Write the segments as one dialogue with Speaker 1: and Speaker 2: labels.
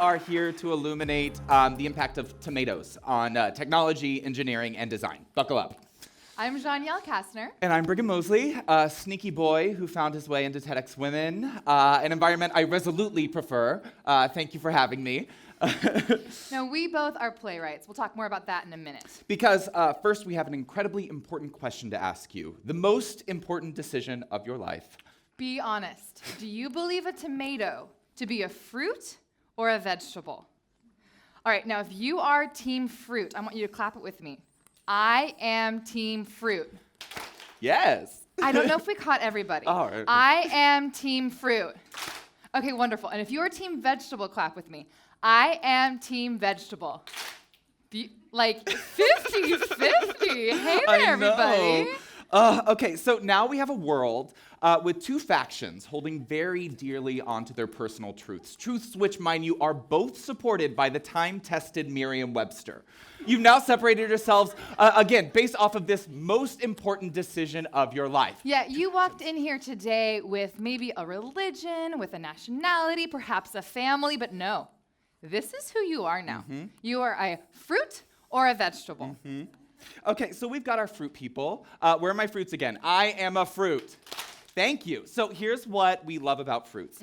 Speaker 1: are here to illuminate the impact of tomatoes on technology, engineering, and design. Buckle up.
Speaker 2: I'm Janielle Kastner.
Speaker 1: And I'm Brigham Mosley, a sneaky boy who found his way into TEDxSMUWomen, an environment I resolutely prefer. Thank you for having me.
Speaker 2: Now, we both are playwrights. We'll talk more about that in a minute.
Speaker 1: Because first, we have an incredibly important question to ask you. The most important decision of your life.
Speaker 2: Be honest. Do you believe a tomato to be a fruit or a vegetable? All right, now if you are team fruit, I want you to clap it with me. I am team fruit.
Speaker 1: Yes.
Speaker 2: I don't know if we caught everybody.
Speaker 1: All right.
Speaker 2: I am team fruit. Okay, wonderful. And if you are team vegetable, clap with me. I am team vegetable. Like 50-50. Hey there, everybody.
Speaker 1: Okay, so now we have a world with two factions holding very dearly onto their personal truths. Truths which, mind you, are both supported by the time-tested Merriam-Webster. You've now separated yourselves, again, based off of this most important decision of your life.
Speaker 2: Yeah, you walked in here today with maybe a religion, with a nationality, perhaps a family, but no. This is who you are now. Mm-hmm. You are a fruit or a vegetable.
Speaker 1: Mm-hmm. Okay, so we've got our fruit people. Where are my fruits again? I am a fruit. Thank you. So here's what we love about fruits.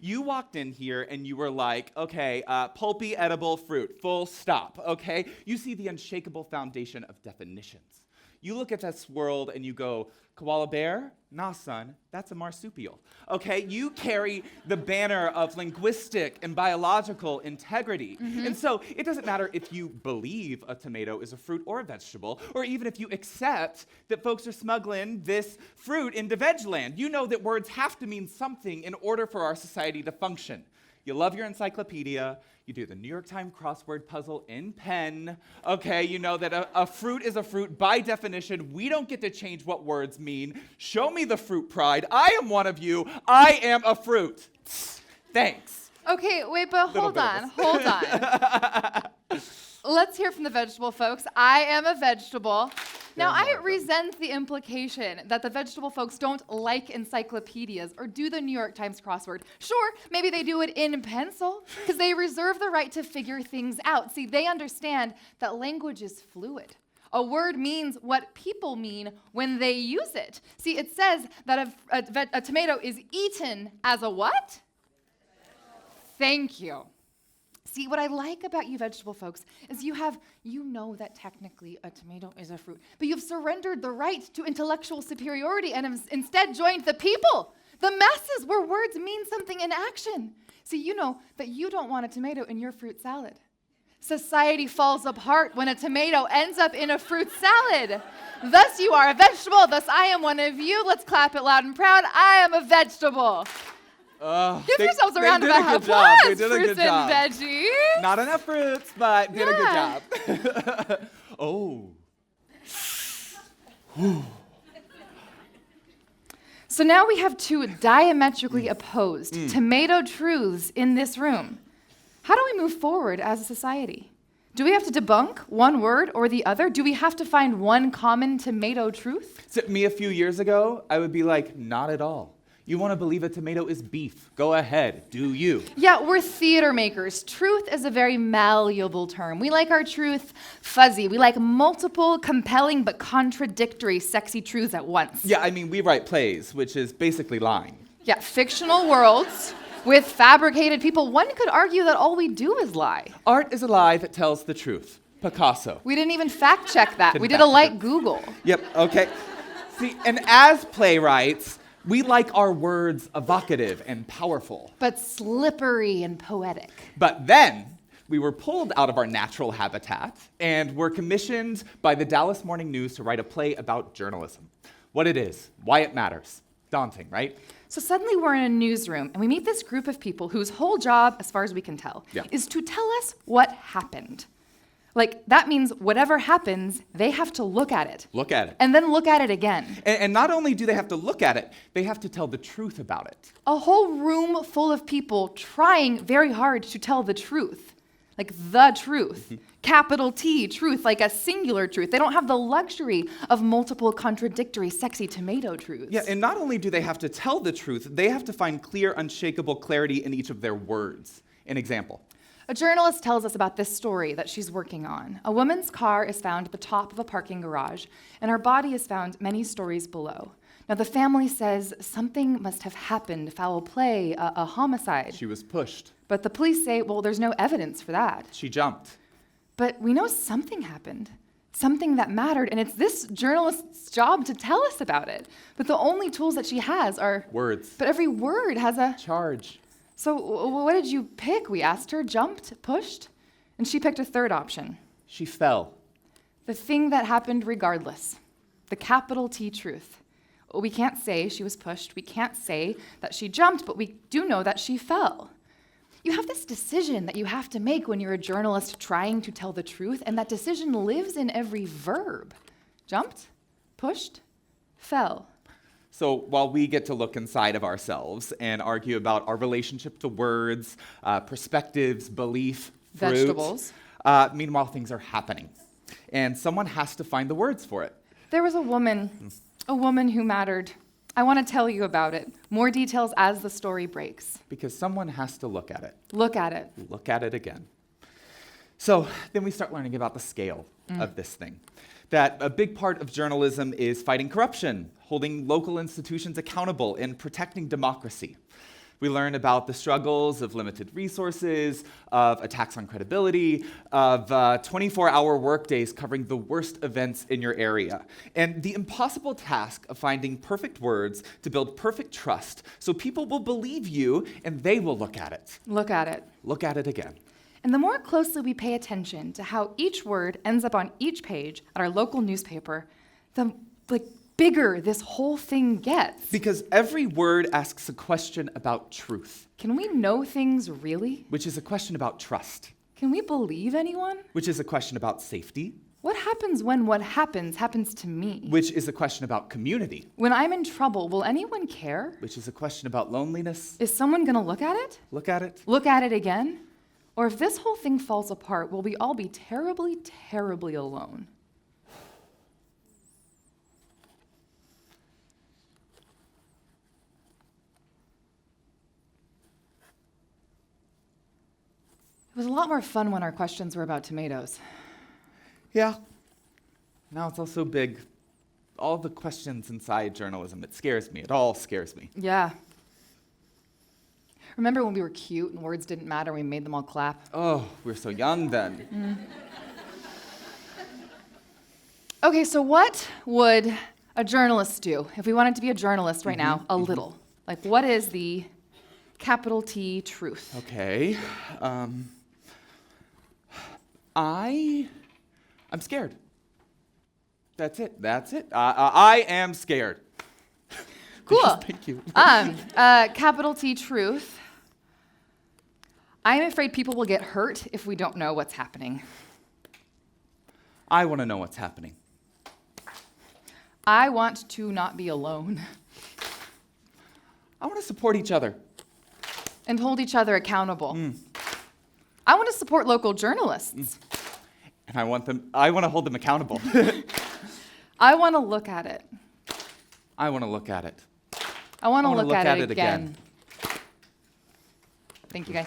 Speaker 1: You walked in here and you were like, okay, pulpy, edible fruit, full stop, okay? You see the unshakable foundation of definitions. You look at this world and you go, koala bear? Nah, son, that's a marsupial. Okay, you carry the banner of linguistic and biological integrity. Mm-hmm. And so it doesn't matter if you believe a tomato is a fruit or a vegetable, or even if you accept that folks are smuggling this fruit into veg land. You know that words have to mean something in order for our society to function. You love your encyclopedia. You do the New York Times crossword puzzle in pen. Okay, you know that a fruit is a fruit by definition. We don't get to change what words mean. Show me the fruit pride. I am one of you. I am a fruit. Thanks.
Speaker 2: Okay, wait, but hold on. Let's hear from the vegetable folks. I am a vegetable. Now, I resent the implication that the vegetable folks don't like encyclopedias or do the New York Times crossword. Sure, maybe they do it in pencil because they reserve the right to figure things out. See, they understand that language is fluid. A word means what people mean when they use it. See, it says that a tomato is eaten as a what? Thank you. See, what I like about you vegetable folks is you know that technically a tomato is a fruit, but you've surrendered the right to intellectual superiority and have instead joined the people, the masses, where words mean something in action. See, you know that you don't want a tomato in your fruit salad. Society falls apart when a tomato ends up in a fruit salad. Thus you are a vegetable, thus I am one of you. Let's clap it loud and proud. I am a vegetable. Give yourselves a round of applause, fruits and veggies.
Speaker 1: Not enough fruits, but did a good job. Oh.
Speaker 2: So now we have two diametrically opposed tomato truths in this room. How do we move forward as a society? Do we have to debunk one word or the other? Do we have to find one common tomato truth?
Speaker 1: So me a few years ago, I would be like, not at all. You want to believe a tomato is beef? Go ahead, do you?
Speaker 2: Yeah, we're theater makers. Truth is a very malleable term. We like our truth fuzzy. We like multiple, compelling, but contradictory, sexy truths at once.
Speaker 1: Yeah, I mean, we write plays, which is basically lying.
Speaker 2: Yeah, fictional worlds with fabricated people. One could argue that all we do is lie.
Speaker 1: Art is a lie that tells the truth. Picasso.
Speaker 2: We didn't even fact check that. We did a light Google.
Speaker 1: Yep, okay. See, and as playwrights, we like our words evocative and powerful.
Speaker 2: But slippery and poetic.
Speaker 1: But then we were pulled out of our natural habitat and were commissioned by the Dallas Morning News to write a play about journalism. What it is, why it matters. Daunting, right?
Speaker 2: So suddenly we're in a newsroom and we meet this group of people whose whole job, as far as we can tell, is to tell us what happened. Like, that means whatever happens, they have to look at it.
Speaker 1: Look at it.
Speaker 2: And then look at it again.
Speaker 1: And not only do they have to look at it, they have to tell the truth about it.
Speaker 2: A whole room full of people trying very hard to tell the truth. Like, the truth. Capital T, truth, like a singular truth. They don't have the luxury of multiple contradictory, sexy tomato truths.
Speaker 1: Yeah, and not only do they have to tell the truth, they have to find clear, unshakable clarity in each of their words. An example.
Speaker 2: A journalist tells us about this story that she's working on. A woman's car is found at the top of a parking garage, and her body is found many stories below. Now, the family says something must have happened, foul play, a homicide.
Speaker 1: She was pushed.
Speaker 2: But the police say, well, there's no evidence for that.
Speaker 1: She jumped.
Speaker 2: But we know something happened, something that mattered, and it's this journalist's job to tell us about it. But the only tools that she has are
Speaker 1: Words.
Speaker 2: But every word has a
Speaker 1: Charge.
Speaker 2: So what did you pick? We asked her. Jumped? Pushed? And she picked a third option.
Speaker 1: She fell.
Speaker 2: The thing that happened regardless. The capital T truth. We can't say she was pushed. We can't say that she jumped, but we do know that she fell. You have this decision that you have to make when you're a journalist trying to tell the truth, and that decision lives in every verb. Jumped? Pushed? Fell.
Speaker 1: So while we get to look inside of ourselves and argue about our relationship to words, perspectives, belief, fruit,
Speaker 2: Vegetables.
Speaker 1: Meanwhile, things are happening. And someone has to find the words for it.
Speaker 2: There was a woman who mattered. I want to tell you about it. More details as the story breaks.
Speaker 1: Because someone has to look at it.
Speaker 2: Look at it.
Speaker 1: Look at it again. So then we start learning about the scale of this thing. That a big part of journalism is fighting corruption, holding local institutions accountable, and protecting democracy. We learn about the struggles of limited resources, of attacks on credibility, of 24-hour workdays covering the worst events in your area, and the impossible task of finding perfect words to build perfect trust so people will believe you and they will look at it.
Speaker 2: Look at it.
Speaker 1: Look at it again.
Speaker 2: And the more closely we pay attention to how each word ends up on each page at our local newspaper, the bigger this whole thing gets.
Speaker 1: Because every word asks a question about truth.
Speaker 2: Can we know things really?
Speaker 1: Which is a question about trust.
Speaker 2: Can we believe anyone?
Speaker 1: Which is a question about safety.
Speaker 2: What happens when what happens to me?
Speaker 1: Which is a question about community.
Speaker 2: When I'm in trouble, will anyone care?
Speaker 1: Which is a question about loneliness.
Speaker 2: Is someone gonna look at it?
Speaker 1: Look at it.
Speaker 2: Look at it again? Or if this whole thing falls apart, will we all be terribly, terribly alone? It was a lot more fun when our questions were about tomatoes.
Speaker 1: Yeah. Now it's also big. All the questions inside journalism, it scares me. It all scares me.
Speaker 2: Yeah. Remember when we were cute and words didn't matter, we made them all clap?
Speaker 1: Oh, we were so young then.
Speaker 2: Okay, so what would a journalist do if we wanted to be a journalist right now, a little? Like, what is the capital T truth?
Speaker 1: Okay. I'm scared. That's it. I am scared.
Speaker 2: Cool.
Speaker 1: Thank you.
Speaker 2: Capital T truth. I'm afraid people will get hurt if we don't know what's happening.
Speaker 1: I want to know what's happening.
Speaker 2: I want to not be alone.
Speaker 1: I want to support each other.
Speaker 2: And hold each other accountable. I want to support local journalists.
Speaker 1: And I want to hold them accountable.
Speaker 2: I want to look at it.
Speaker 1: I want to look at it.
Speaker 2: I want to
Speaker 1: wanna
Speaker 2: look at it again. Thank you, guys.